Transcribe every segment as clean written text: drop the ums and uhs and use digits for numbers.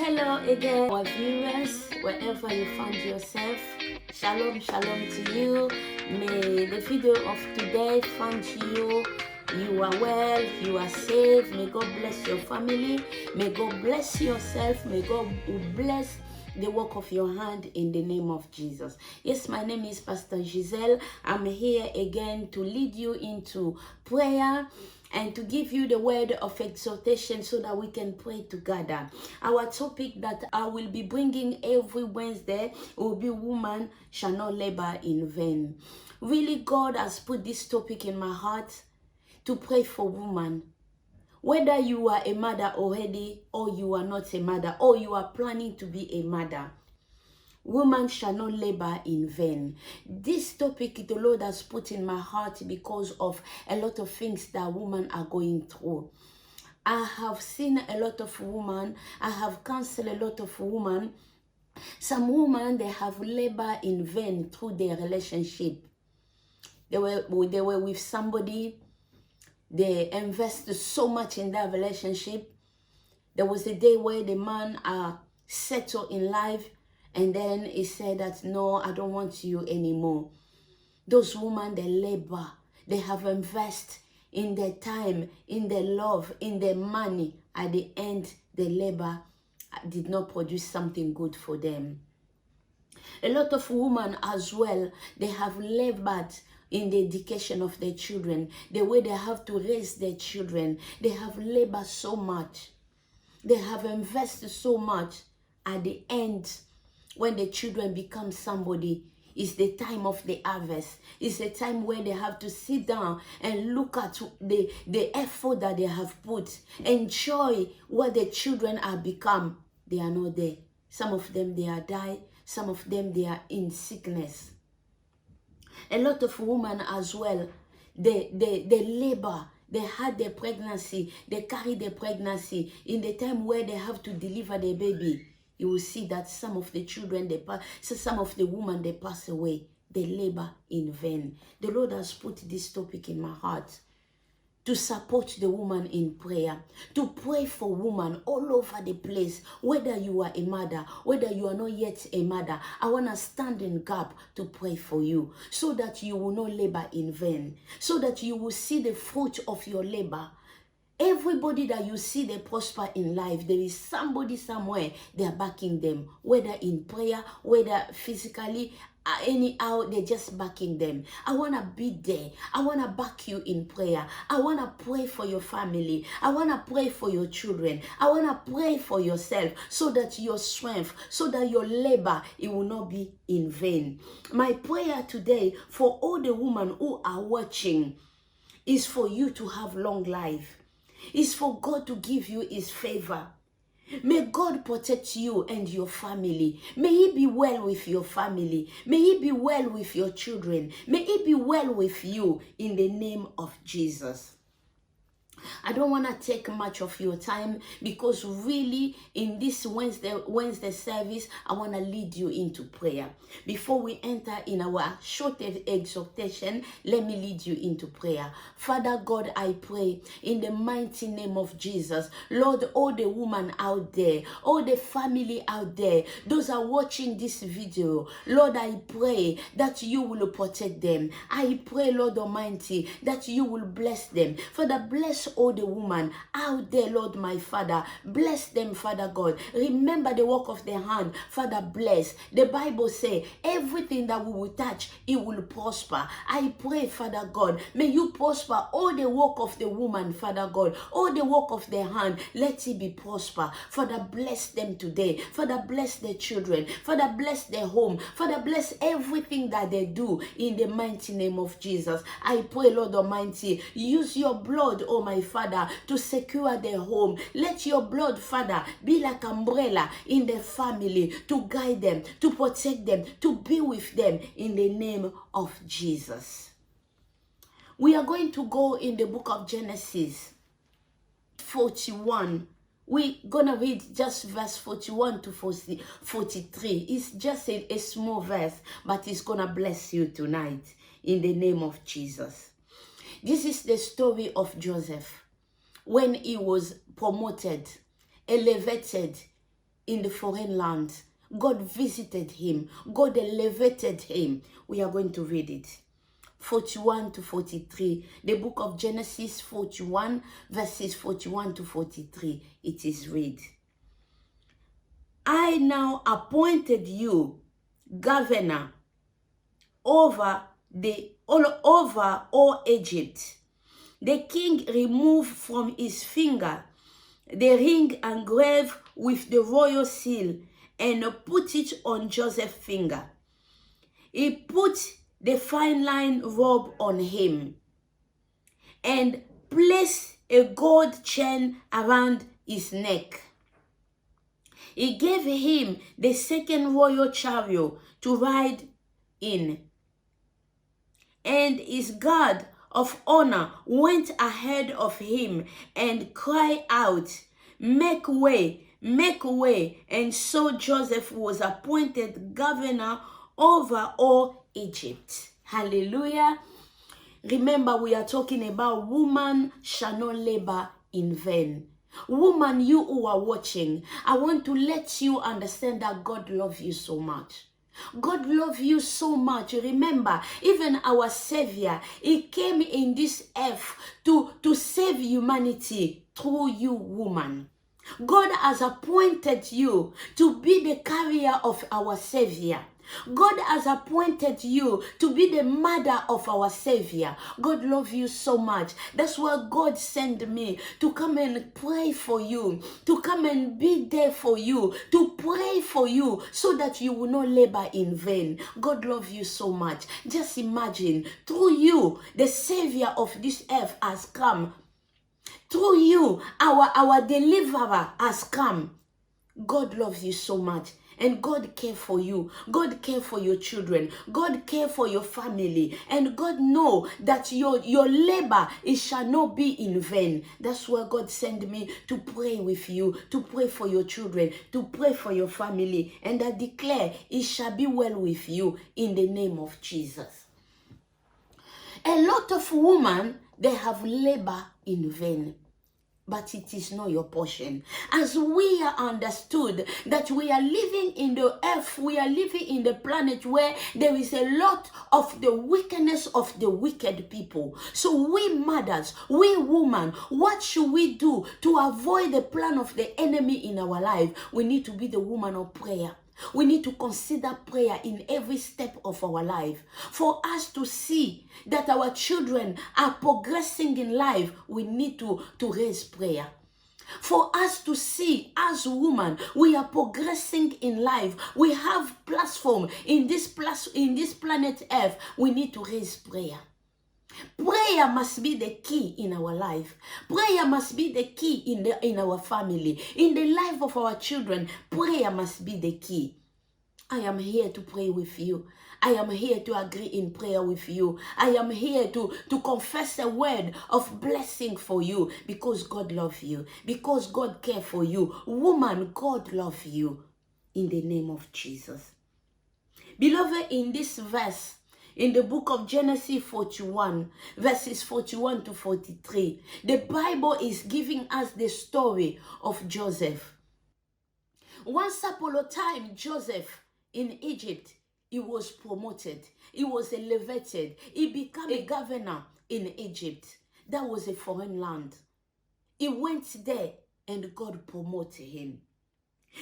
Hello again, our viewers, wherever you find yourself. Shalom, shalom to you. May the video of today find you. You are well, you are safe. May God bless your family. May God bless yourself. May God bless the work of your hand in the name of Jesus. Yes, my name is Pastor Giselle. I'm here again to lead you into prayer and to give you the word of exhortation so that we can pray together. Our topic that I will be bringing every Wednesday will be woman shall not labor in vain. Really, God has put this topic in my heart to pray for women. Whether you are a mother already or you are not a mother or you are planning to be a mother, woman shall not labor in vain. This topic the Lord has put in my heart because of a lot of things that women are going through. I have seen a lot of women. I have counseled a lot of women. Some women, they have labor in vain through their relationship. They were with somebody. They invested so much in that relationship. There was a day where the man settled in life, and then he said that, no, I don't want you anymore. Those women, they labor. They have invested in their time, in their love, in their money. At the end, the labor did not produce something good for them. A lot of women as well, they have labored in the education of their children, the way they have to raise their children. They have labored so much. They have invested so much. At the end, when the children become somebody, it's the time of the harvest. It's the time where they have to sit down and look at the effort that they have put. Enjoy what the children have become. They are not there. Some of them, they are dying. Some of them, they are in sickness. A lot of women as well, they labor. They had their pregnancy. They carry their pregnancy. In the time where they have to deliver their baby, you will see that some of the children, some of the women, they pass away. They labor in vain. The Lord has put this topic in my heart to support the woman in prayer, to pray for women all over the place. Whether you are a mother, whether you are not yet a mother, I want to stand in gap to pray for you so that you will not labor in vain, so that you will see the fruit of your labor. Everybody that you see they prosper in life, there is somebody somewhere they are backing them, whether in prayer, whether physically, anyhow, they're just backing them. I want to be there. I want to back you in prayer. I want to pray for your family. I want to pray for your children. I want to pray for yourself so that your strength, so that your labor, it will not be in vain. My prayer today for all the women who are watching is for you to have long life. Is for God to give you his favor. May God protect you and your family. May he be well with your family. May he be well with your children. May he be well with you in the name of Jesus. I don't want to take much of your time because really in this Wednesday service, I want to lead you into prayer. Before we enter in our short exhortation, let me lead you into prayer. Father God, I pray in the mighty name of Jesus. Lord, all the women out there, all the family out there, those are watching this video, Lord, I pray that you will protect them. I pray, Lord Almighty, that you will bless them. Father, bless all the women out there, Lord my Father. Bless them, Father God. Remember the work of their hand. Father, bless. The Bible says everything that we will touch, it will prosper. I pray, Father God, may you prosper all the work of the woman, Father God. All the work of their hand, let it be prosper. Father, bless them today. Father, bless their children. Father, bless their home. Father, bless everything that they do in the mighty name of Jesus. I pray, Lord Almighty, use your blood, oh my Father, to secure their home. Let your blood, Father, be like umbrella in their family to guide them, to protect them, to be with them in the name of Jesus. We are going to go in the book of Genesis 41. We're going to read just verse 41 to 43. It's just a small verse, but it's going to bless you tonight in the name of Jesus. This is the story of Joseph when he was promoted, elevated in the foreign land. God visited him. God elevated him. We are going to read it. 41 to 43. The book of Genesis 41, verses 41 to 43. It is read. I now appointed you governor over all Egypt. The king removed from his finger the ring engraved with the royal seal and put it on Joseph's finger. He put the fine line robe on him and placed a gold chain around his neck. He gave him the second royal chariot to ride in, and his guard of honor went ahead of him and cried out, make way, make way. And so Joseph was appointed governor over all Egypt. Hallelujah. Remember, we are talking about woman shall not labor in vain. Woman, you who are watching, I want to let you understand that God loves you so much. God loves you so much. Remember, even our Savior, he came in this earth to save humanity through you, woman. God has appointed you to be the carrier of our Savior. God has appointed you to be the mother of our Savior. God loves you so much. That's why God sent me to come and pray for you, to come and be there for you, to pray for you so that you will not labor in vain. God loves you so much. Just imagine, through you, the Savior of this earth has come. Through you, our deliverer has come. God loves you so much. And God cares for you. God cares for your children. God cares for your family. And God knows that your labor, it shall not be in vain. That's why God sent me to pray with you, to pray for your children, to pray for your family. And I declare it shall be well with you in the name of Jesus. A lot of women, they have labor in vain. But it is not your portion. As we are understood that we are living in the earth, we are living in the planet where there is a lot of the wickedness of the wicked people. So we mothers, we women, what should we do to avoid the plan of the enemy in our life? We need to be the woman of prayer. We need to consider prayer in every step of our life. For us to see that our children are progressing in life, we need to raise prayer. For us to see as women, we are progressing in life. We have platform in this planet Earth. We need to raise prayer. Prayer must be the key in our life. Prayer must be the key in our family. In the life of our children, prayer must be the key. I am here to pray with you. I am here to agree in prayer with you. I am here to confess a word of blessing for you because God loves you. Because God cares for you. Woman, God loves you. In the name of Jesus. Beloved, in this verse, in the book of Genesis 41, verses 41 to 43, the Bible is giving us the story of Joseph. Once upon a time, Joseph in Egypt, he was promoted. He was elevated. He became a governor in Egypt. That was a foreign land. He went there and God promoted him.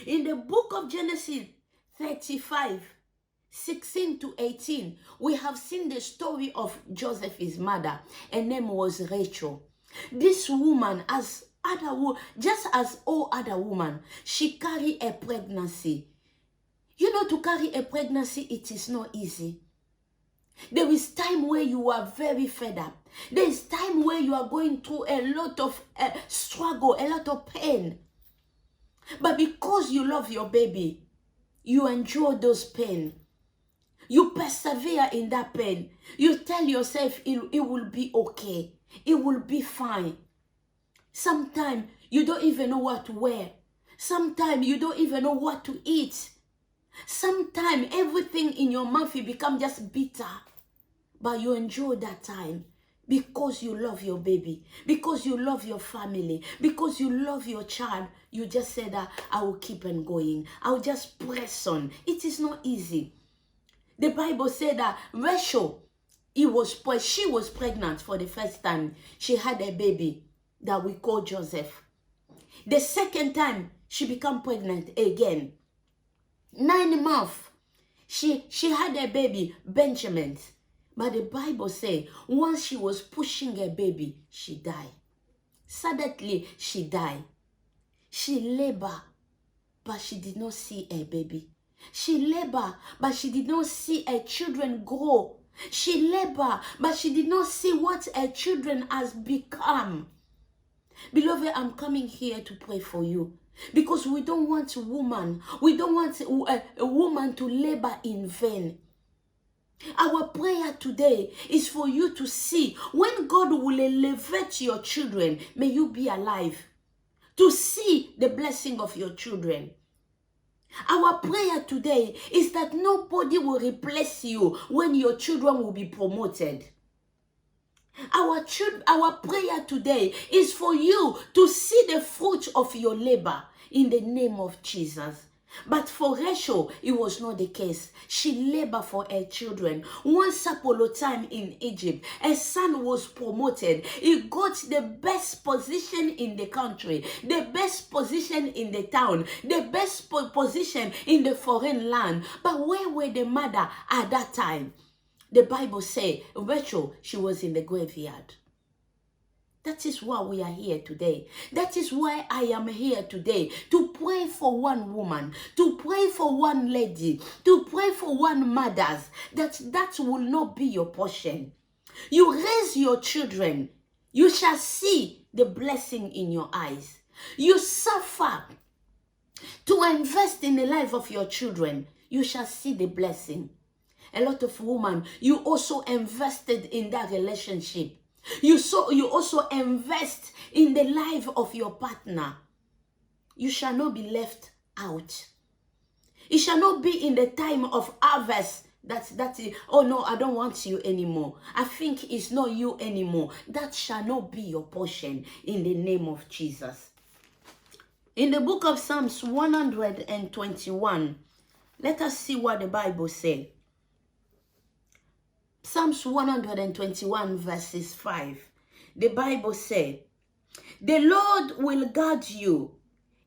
In the book of Genesis 35, 16 to 18, we have seen the story of Joseph, his mother. Her name was Rachel. This woman, just as all other women, she carried a pregnancy. You know, to carry a pregnancy, it is not easy. There is time where you are very fed up. There is time where you are going through a lot of struggle, a lot of pain. But because you love your baby, you enjoy those pain. You persevere in that pain. You tell yourself it will be okay. It will be fine. Sometimes you don't even know what to wear. Sometimes you don't even know what to eat. Sometimes everything in your mouth will become just bitter. But you enjoy that time Because you love your baby, because you love your family, because you love your child, you just said that I will keep on going. I will just press on. It is not easy. The Bible said that Rachel, she was pregnant for the first time. She had a baby that we call Joseph. The second time, she became pregnant again. 9 months, she had a baby, Benjamin. But the Bible says, once she was pushing her baby, she died. Suddenly, she died. She labored, but she did not see her baby. She labored, but she did not see her children grow. She labored, but she did not see what her children has become. Beloved, I'm coming here to pray for you. Because we don't want a woman to labor in vain. Our prayer today is for you to see when God will elevate your children, may you be alive to see the blessing of your children. Our prayer today is that nobody will replace you when your children will be promoted. Our prayer today is for you to see the fruit of your labor in the name of Jesus. But for Rachel, it was not the case. She labored for her children. Once upon a time in Egypt, her son was promoted. He got the best position in the country, the best position in the town, the best position in the foreign land. But where were the mother at that time? The Bible says Rachel, she was in the graveyard. That is why we are here today. That is why I am here today, to pray for one woman, to pray for one lady, to pray for one mother, that will not be your portion. You raise your children, you shall see the blessing in your eyes. You suffer to invest in the life of your children, you shall see the blessing. A lot of women, you also invested in that relationship. You also invest in the life of your partner. You shall not be left out. It shall not be in the time of harvest that oh no, I don't want you anymore. I think it's not you anymore. That shall not be your portion in the name of Jesus. In the book of Psalms 121, let us see what the Bible says. Psalms 121 verses 5. The Bible says, the Lord will guard you.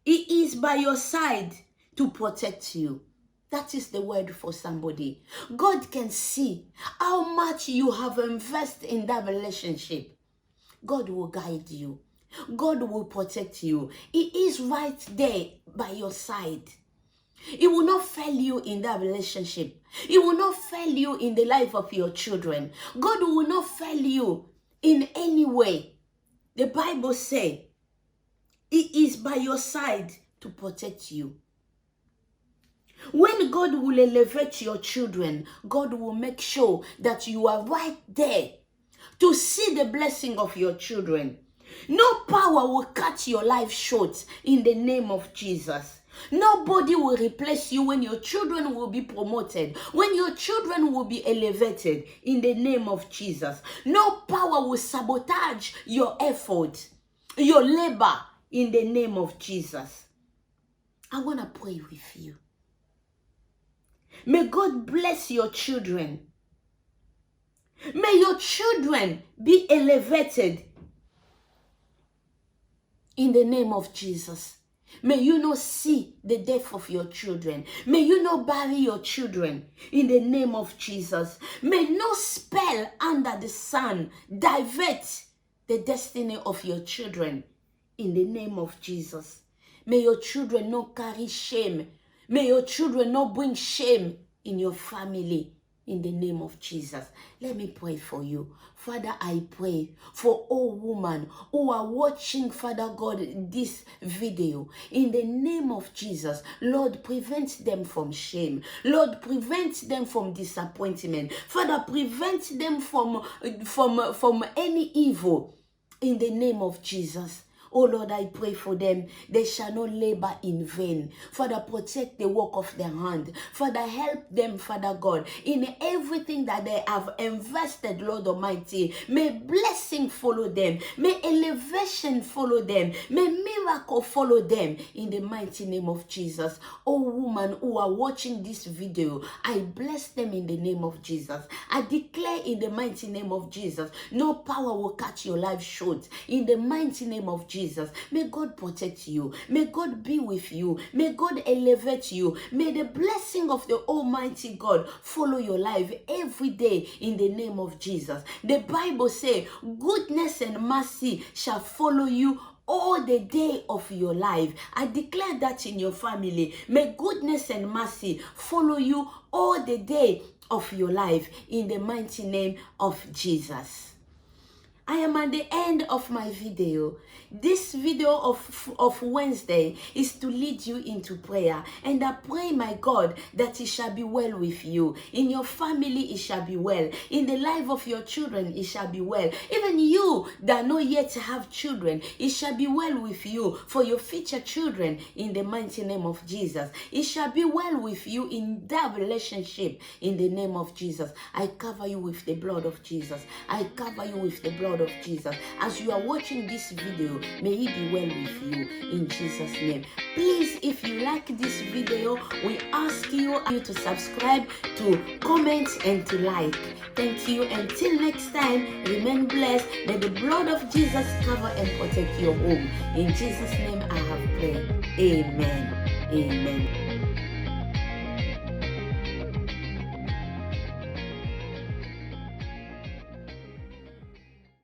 He is by your side to protect you. That is the word for somebody. God can see how much you have invested in that relationship. God will guide you. God will protect you. He is right there by your side. He will not fail you in that relationship. He will not fail you in the life of your children. God will not fail you in any way. The Bible says, He is by your side to protect you. When God will elevate your children, God will make sure that you are right there to see the blessing of your children. No power will cut your life short in the name of Jesus. Nobody will replace you when your children will be promoted, when your children will be elevated in the name of Jesus. No power will sabotage your effort, your labor in the name of Jesus. I want to pray with you. May God bless your children. May your children be elevated in the name of Jesus. May you not see the death of your children. May you not bury your children in the name of Jesus. May no spell under the sun divert the destiny of your children in the name of Jesus. May your children not carry shame. May your children not bring shame in your family in the name of Jesus. Let me pray for you. Father, I pray for all women who are watching, Father God, this video. In the name of Jesus, Lord, prevent them from shame. Lord, prevent them from disappointment. Father, prevent them from any evil in the name of Jesus. Oh Lord, I pray for them. They shall not labor in vain. Father, protect the work of their hand. Father, help them, Father God, in everything that they have invested, Lord Almighty. May blessing follow them. May elevation follow them. May miracle follow them in the mighty name of Jesus. Oh woman who are watching this video, I bless them in the name of Jesus. I declare in the mighty name of Jesus, no power will cut your life short. In the mighty name of Jesus, may God protect you. May God be with you. May God elevate you. May the blessing of the Almighty God follow your life every day in the name of Jesus. The Bible says, goodness and mercy shall follow you all the day of your life. I declare that in your family. May goodness and mercy follow you all the day of your life in the mighty name of Jesus. I am at the end of my video. This video of Wednesday is to lead you into prayer. And I pray, my God, that it shall be well with you. In your family, it shall be well. In the life of your children, it shall be well. Even you that not yet have children, it shall be well with you. For your future children, in the mighty name of Jesus. It shall be well with you in that relationship, in the name of Jesus. I cover you with the blood of Jesus. I cover you with the blood of Jesus. As you are watching this video, may it be well with you in Jesus' name. Please, if you like this video, we ask you to subscribe, to comment, and to like. Thank you. Until next time, remain blessed. May the blood of Jesus cover and protect your home. In Jesus' name I have prayed. Amen. Amen.